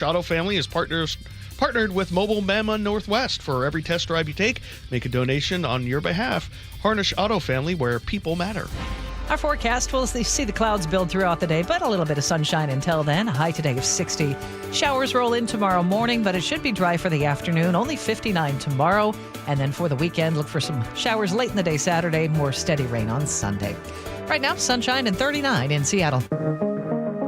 Auto Family is partnered with Mobile Mama Northwest. For every test drive you take, make a donation on your behalf. Harnish Auto Family, where people matter. Our forecast will see the clouds build throughout the day, but a little bit of sunshine until then. A high today of 60. Showers roll in tomorrow morning, but it should be dry for the afternoon. Only 59 tomorrow. And then for the weekend, look for some showers late in the day Saturday. More steady rain on Sunday. Right now, sunshine and 39 in Seattle.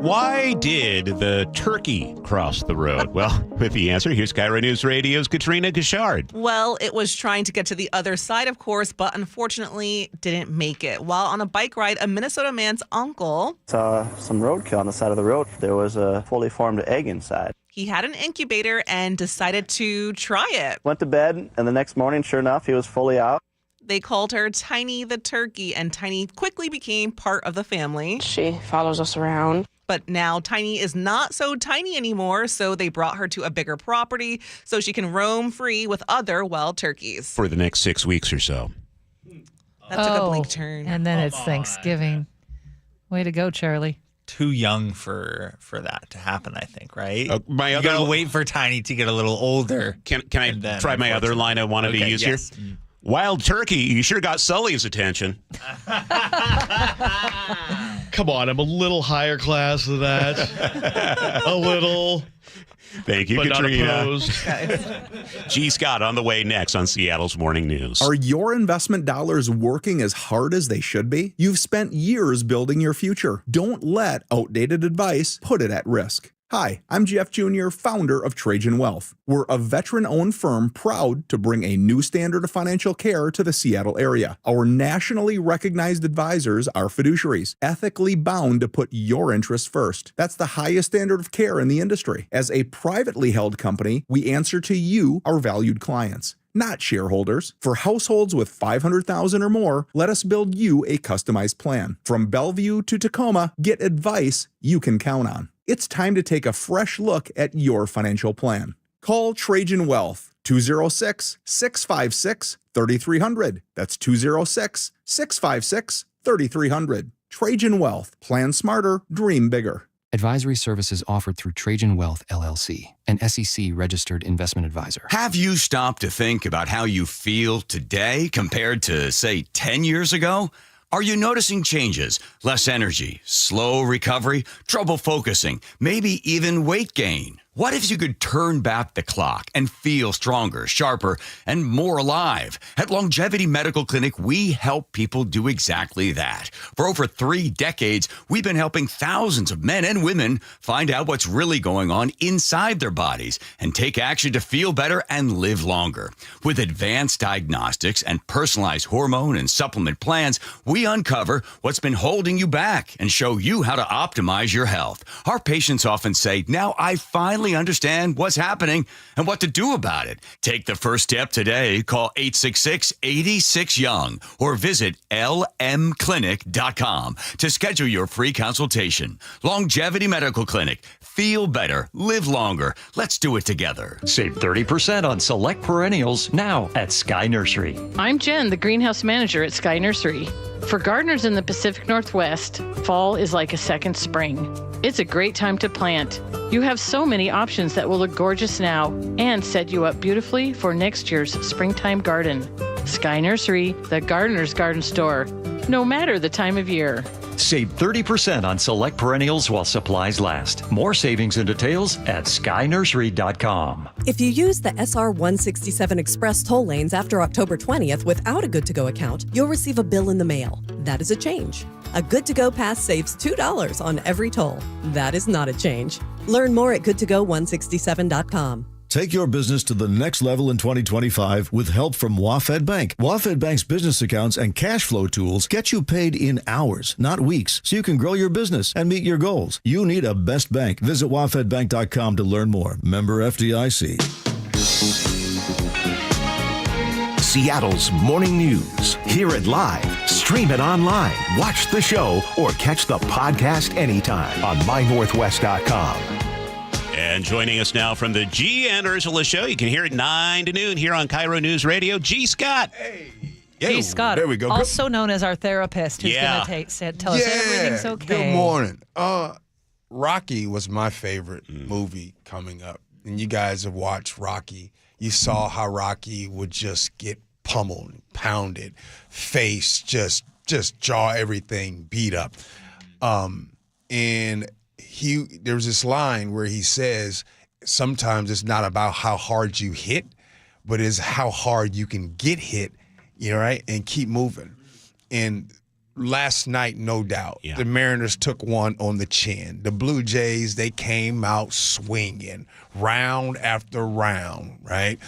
Why did the turkey cross the road? Well, with the answer, here's KIRO News Radio's Katrina Gashard. Well, it was trying to get to the other side, of course, but unfortunately didn't make it. While on a bike ride, a Minnesota man's uncle saw some roadkill on the side of the road. There was a fully formed egg inside. He had an incubator and decided to try it. Went to bed, and the next morning, sure enough, he was fully out. They called her Tiny the turkey, and Tiny quickly became part of the family. She follows us around. But now Tiny is not so tiny anymore, so they brought her to a bigger property so she can roam free with other wild turkeys. For the next 6 weeks or so. That took a bleak turn. And then it's Thanksgiving. Way to go, Charlie. Too young for that to happen, I think, right? You gotta wait for Tiny to get a little older. Can I try my other line I wanted to use here? Wild turkey, you sure got Sully's attention. Come on, I'm a little higher class than that. A little. Thank you, but Katrina. Not opposed. G. Scott on the way next on Seattle's Morning News. Are your investment dollars working as hard as they should be? You've spent years building your future. Don't let outdated advice put it at risk. Hi, I'm Jeff Jr., founder of Trajan Wealth. We're a veteran-owned firm proud to bring a new standard of financial care to the Seattle area. Our nationally recognized advisors are fiduciaries, ethically bound to put your interests first. That's the highest standard of care in the industry. As a privately held company, we answer to you, our valued clients, not shareholders. For households with $500,000 or more, let us build you a customized plan. From Bellevue to Tacoma, get advice you can count on. It's time to take a fresh look at your financial plan. Call Trajan Wealth, 206-656-3300. That's 206-656-3300. Trajan Wealth. Plan smarter, dream bigger. Advisory services offered through Trajan Wealth, LLC, an SEC-registered investment advisor. Have you stopped to think about how you feel today compared to, say, 10 years ago? Are you noticing changes? Less energy, slow recovery, trouble focusing, maybe even weight gain? What if you could turn back the clock and feel stronger, sharper, and more alive? At Longevity Medical Clinic, we help people do exactly that. For over 3 decades, we've been helping thousands of men and women find out what's really going on inside their bodies and take action to feel better and live longer. With advanced diagnostics and personalized hormone and supplement plans, we uncover what's been holding you back and show you how to optimize your health. Our patients often say, "Now I finally understand what's happening and what to do about it." Take the first step today. Call 866-86-YOUNG or visit lmclinic.com to schedule your free consultation. Longevity Medical Clinic. Feel better. Live longer. Let's do it together. Save 30% on select perennials now at Sky Nursery. I'm Jen, the greenhouse manager at Sky Nursery. For gardeners in the Pacific Northwest, fall is like a second spring. It's a great time to plant. You have so many options that will look gorgeous now and set you up beautifully for next year's springtime garden. Sky Nursery, the gardener's garden store, no matter the time of year. Save 30% on select perennials while supplies last. More savings and details at skynursery.com. If you use the SR 167 Express toll lanes after October 20th without a Good2Go account, you'll receive a bill in the mail. That is a change. A Good2Go pass saves $2 on every toll. That is not a change. Learn more at good2go167.com. Take your business to the next level in 2025 with help from WaFd Bank. WaFd Bank's business accounts and cash flow tools get you paid in hours, not weeks, so you can grow your business and meet your goals. You need a best bank. Visit wafdbank.com to learn more. Member FDIC. Seattle's Morning News. Hear it live, stream it online, watch the show, or catch the podcast anytime on mynorthwest.com. And joining us now from the G and Ursula Show, you can hear it 9 to noon here on KIRO News Radio, G. Scott. Hey. G. Scott, there we go. also known as our therapist, who's going to tell us everything's okay. Good morning. Rocky was my favorite movie coming up. And you guys have watched Rocky. You saw how Rocky would just get pummeled, pounded, face, just jaw, everything beat up. And there's this line where he says, sometimes it's not about how hard you hit, but it's how hard you can get hit, right, and keep moving. And last night, no doubt, the Mariners took one on the chin. The Blue Jays, they came out swinging round after round, right?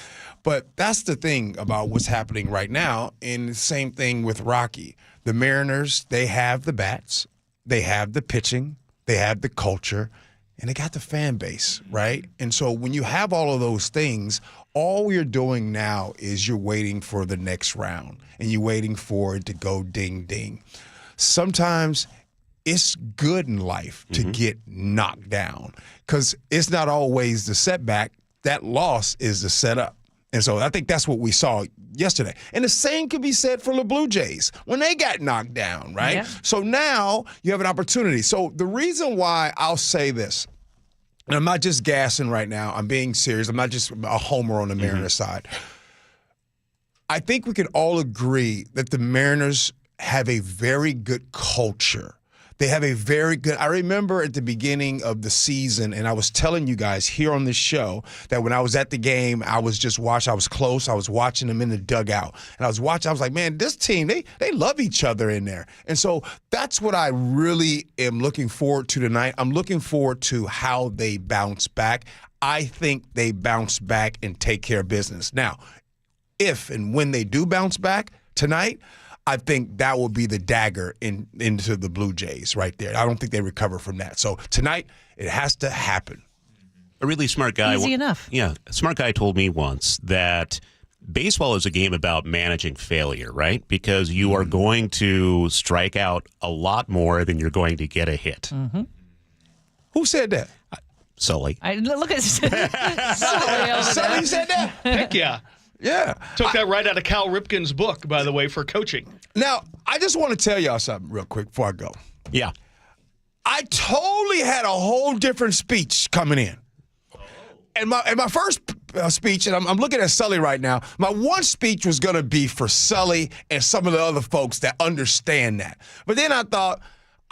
But that's the thing about what's happening right now, and the same thing with Rocky. The Mariners, they have the bats, they have the pitching, they have the culture, and they got the fan base, right? And so when you have all of those things, all you're doing now is you're waiting for the next round, and you're waiting for it to go ding, ding. Sometimes it's good in life to get knocked down because it's not always the setback. That loss is the setup. And so I think that's what we saw yesterday. And the same could be said for the Blue Jays when they got knocked down, right? Yeah. So now you have an opportunity. So the reason why I'll say this, and I'm not just gassing right now, I'm being serious. I'm not just a homer on the Mariners side. I think we can all agree that the Mariners have a very good culture. They have a very good, I remember at the beginning of the season, and I was telling you guys here on this show that when I was at the game, I was just watching, I was close, I was watching them in the dugout. And I was watching, I was like, man, this team, they love each other in there. And so that's what I really am looking forward to tonight. I'm looking forward to how they bounce back. I think they bounce back and take care of business. Now, if and when they do bounce back tonight, I think that will be the dagger into the Blue Jays right there. I don't think they recover from that. So tonight, it has to happen. A really smart guy. Easy enough. Yeah. A smart guy told me once that baseball is a game about managing failure, right? Because you are going to strike out a lot more than you're going to get a hit. Mm-hmm. Who said that? Sully. Look at Sully. Sully said that? Heck yeah. Yeah. Took that right out of Cal Ripken's book, by the way, for coaching. Now, I just want to tell y'all something real quick before I go. Yeah. I totally had a whole different speech coming in. And my first speech, and I'm looking at Sully right now, my one speech was going to be for Sully and some of the other folks that understand that. But then I thought,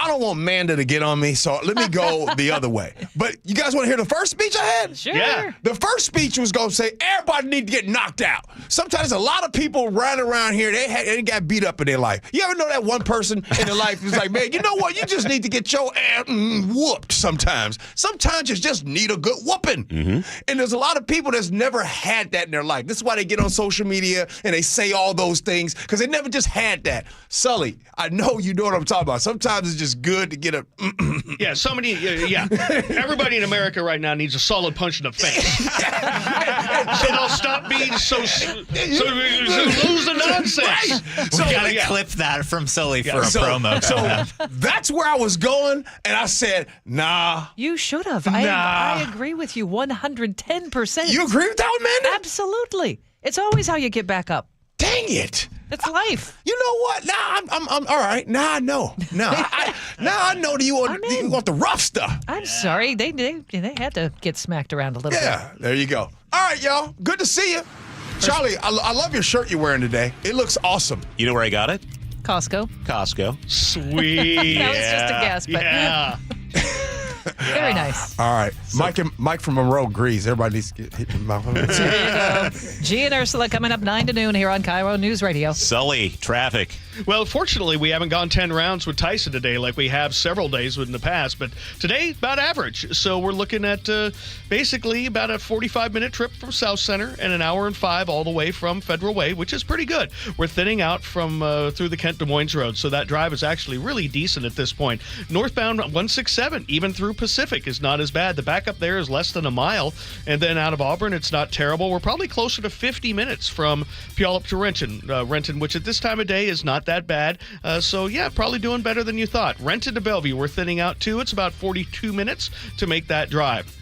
I don't want Manda to get on me, so let me go the other way. But you guys want to hear the first speech I had? Sure. Yeah. The first speech was going to say, everybody need to get knocked out. Sometimes a lot of people running around here, they got beat up in their life. You ever know that one person in their life who's like, man, you know what? You just need to get your ass whooped sometimes. Sometimes you just need a good whooping. Mm-hmm. And there's a lot of people that's never had that in their life. This is why they get on social media and they say all those things, because they never just had that. Sully, I know you know what I'm talking about. Sometimes it's just good to get a yeah, everybody in America right now needs a solid punch in the face. So they'll stop being so lose the nonsense. Right. We gotta clip that from Sully for a promo. So that's where I was going, and I said, nah. You should have. Nah. I agree with you 110%. You agree with that one, Manda? Absolutely. It's always how you get back up. Dang it. It's life. You know what? Now I'm all right. Now I know. Now I know that you want the rough stuff. I'm sorry. They had to get smacked around a little bit. Yeah, there you go. All right, y'all. Good to see you. Charlie, I love your shirt you're wearing today. It looks awesome. You know where I got it? Costco. Sweet. That was just a guess, but yeah. Very nice. All right. Mike from Monroe agrees. Everybody needs to get hit in the mouth. There you go. G and Ursula coming up 9 to noon here on KIRO Newsradio. Sully, traffic. Well, fortunately, we haven't gone 10 rounds with Tyson today like we have several days in the past, but today, about average. So we're looking at basically about a 45-minute trip from South Center and an hour and 5 all the way from Federal Way, which is pretty good. We're thinning out from through the Kent Des Moines Road, so that drive is actually really decent at this point. Northbound 167, even through Pacific, is not as bad. The backup there is less than a mile, and then out of Auburn, it's not terrible. We're probably closer to 50 minutes from Puyallup to Renton, which at this time of day is not that bad. So, yeah, probably doing better than you thought. Renton to Bellevue, we're thinning out, too. It's about 42 minutes to make that drive.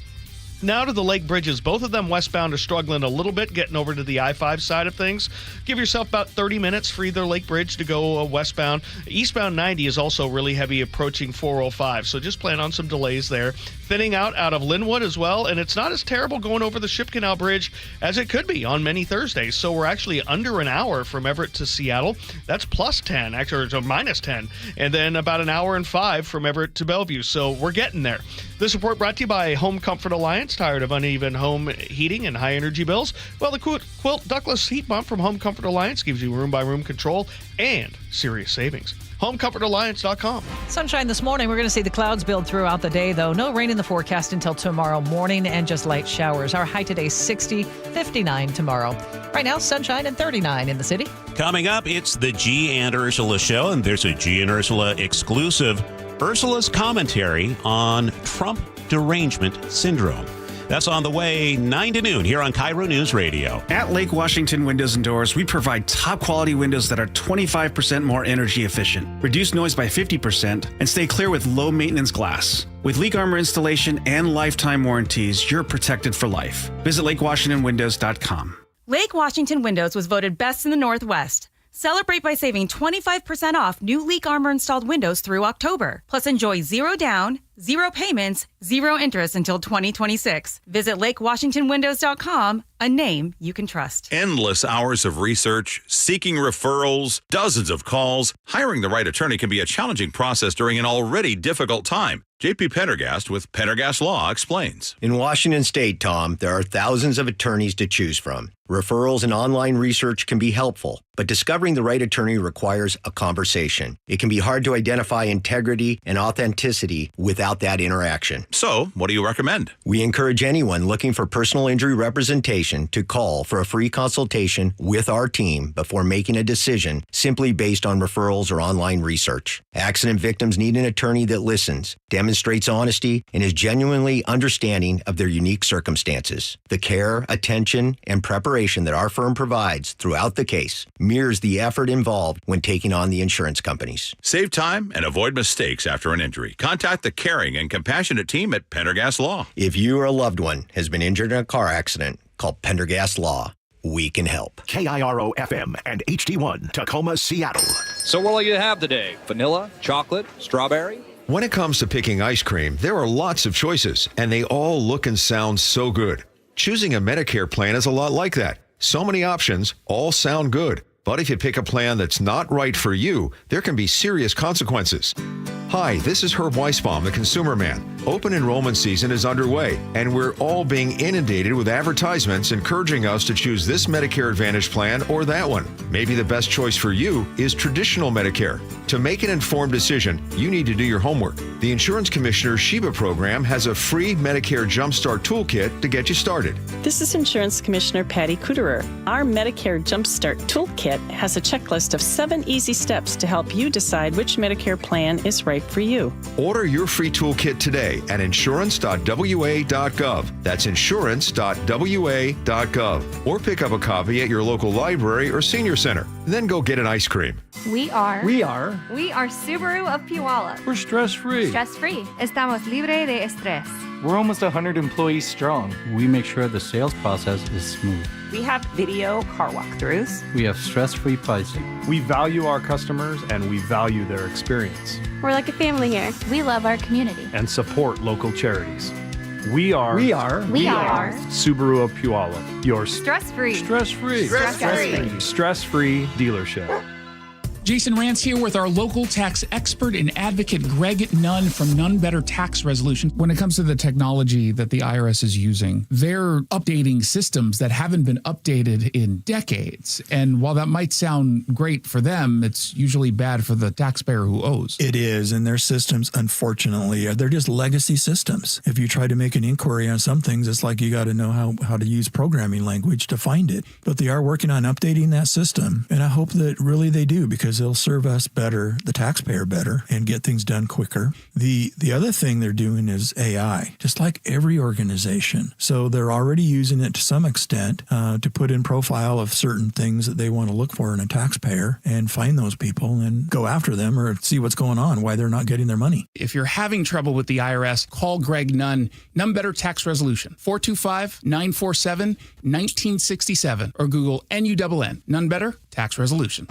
Now to the Lake Bridges. Both of them westbound are struggling a little bit getting over to the I-5 side of things. Give yourself about 30 minutes for either Lake Bridge to go westbound. Eastbound 90 is also really heavy approaching 405, so just plan on some delays there. Thinning out of Linwood as well, and it's not as terrible going over the Ship Canal Bridge as it could be on many Thursdays. So we're actually under an hour from Everett to Seattle. That's plus 10, actually, it's a minus 10. And then about an hour and 5 from Everett to Bellevue. So we're getting there. This report brought to you by Home Comfort Alliance. Tired of uneven home heating and high energy bills? Well, the Quilt ductless heat pump from Home Comfort Alliance gives you room-by-room control and serious savings. HomeComfortAlliance.com. Sunshine this morning. We're going to see the clouds build throughout the day, though. No rain in the forecast until tomorrow morning and just light showers. Our high today 60, 59 tomorrow. Right now, sunshine and 39 in the city. Coming up, it's the G and Ursula show, and there's a G and Ursula exclusive. Ursula's commentary on Trump derangement syndrome. That's on the way 9 to noon here on KIRO News Radio. At Lake Washington Windows and Doors, we provide top quality windows that are 25% more energy efficient, reduce noise by 50%, and stay clear with low maintenance glass. With leak armor installation and lifetime warranties, you're protected for life. Visit LakeWashingtonWindows.com. Lake Washington Windows was voted best in the Northwest. Celebrate by saving 25% off new leak armor installed windows through October. Plus enjoy 0 down, 0 payments, 0 interest until 2026. Visit LakeWashingtonWindows.com, a name you can trust. Endless hours of research, seeking referrals, dozens of calls. Hiring the right attorney can be a challenging process during an already difficult time. JP Pendergast with Pendergast Law explains. In Washington State, Tom, there are thousands of attorneys to choose from. Referrals and online research can be helpful, but discovering the right attorney requires a conversation. It can be hard to identify integrity and authenticity without that interaction. So, what do you recommend? We encourage anyone looking for personal injury representation to call for a free consultation with our team before making a decision simply based on referrals or online research. Accident victims need an attorney that listens, demonstrates honesty, and is genuinely understanding of their unique circumstances. The care, attention, and preparation that our firm provides throughout the case mirrors the effort involved when taking on the insurance companies. Save time and avoid mistakes after an injury. Contact the caring and compassionate team at Pendergast Law. If you or a loved one has been injured in a car accident, call Pendergast Law. We can help. KIRO FM and HD1, Tacoma, Seattle. So what will you have today? Vanilla, chocolate, strawberry? When it comes to picking ice cream, there are lots of choices, and they all look and sound so good. Choosing a Medicare plan is a lot like that. So many options, all sound good. But if you pick a plan that's not right for you, there can be serious consequences. Hi, this is Herb Weisbaum, the Consumer Man. Open enrollment season is underway, and we're all being inundated with advertisements encouraging us to choose this Medicare Advantage plan or that one. Maybe the best choice for you is traditional Medicare. To make an informed decision, you need to do your homework. The Insurance Commissioner's Sheba program has a free Medicare Jumpstart Toolkit to get you started. This is Insurance Commissioner Patty Kuderer. Our Medicare Jumpstart Toolkit has a checklist of 7 easy steps to help you decide which Medicare plan is right for you. Order your free toolkit today at insurance.wa.gov. That's insurance.wa.gov. Or pick up a copy at your local library or senior center. Then go get an ice cream. We are Subaru of Puyallup. We're stress-free. Stress-free. Estamos libre de estrés. We're almost 100 employees strong. We make sure the sales process is smooth. We have video car walkthroughs. We have stress-free pricing. We value our customers and we value their experience. We're like a family here. We love our community. And support local charities. We are Subaru of Puyallup, your stress-free dealership. Jason Rance here with our local tax expert and advocate, Greg Nunn from Nunn Better Tax Resolution. When it comes to the technology that the IRS is using, they're updating systems that haven't been updated in decades. And while that might sound great for them, it's usually bad for the taxpayer who owes. It is, and their systems, unfortunately, they're just legacy systems. If you try to make an inquiry on some things, it's like you got to know how to use programming language to find it. But they are working on updating that system, and I hope that really they do, because is they'll serve us better, the taxpayer better, and get things done quicker. The other thing they're doing is AI, just like every organization. So they're already using it to some extent to put in profile of certain things that they want to look for in a taxpayer and find those people and go after them or see what's going on, why they're not getting their money. If you're having trouble with the IRS, call Greg Nunn. None Better Tax Resolution, 425-947-1967, or Google NUNN. None Better Tax Resolution.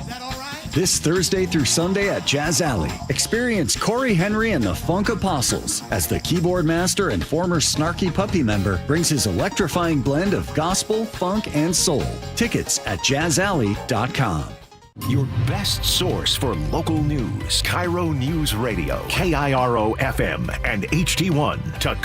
This Thursday through Sunday at Jazz Alley, experience Corey Henry and the Funk Apostles as the keyboard master and former Snarky Puppy member brings his electrifying blend of gospel, funk, and soul. Tickets at jazzalley.com. Your best source for local news. KIRO News Radio, KIRO FM and HD1 to call.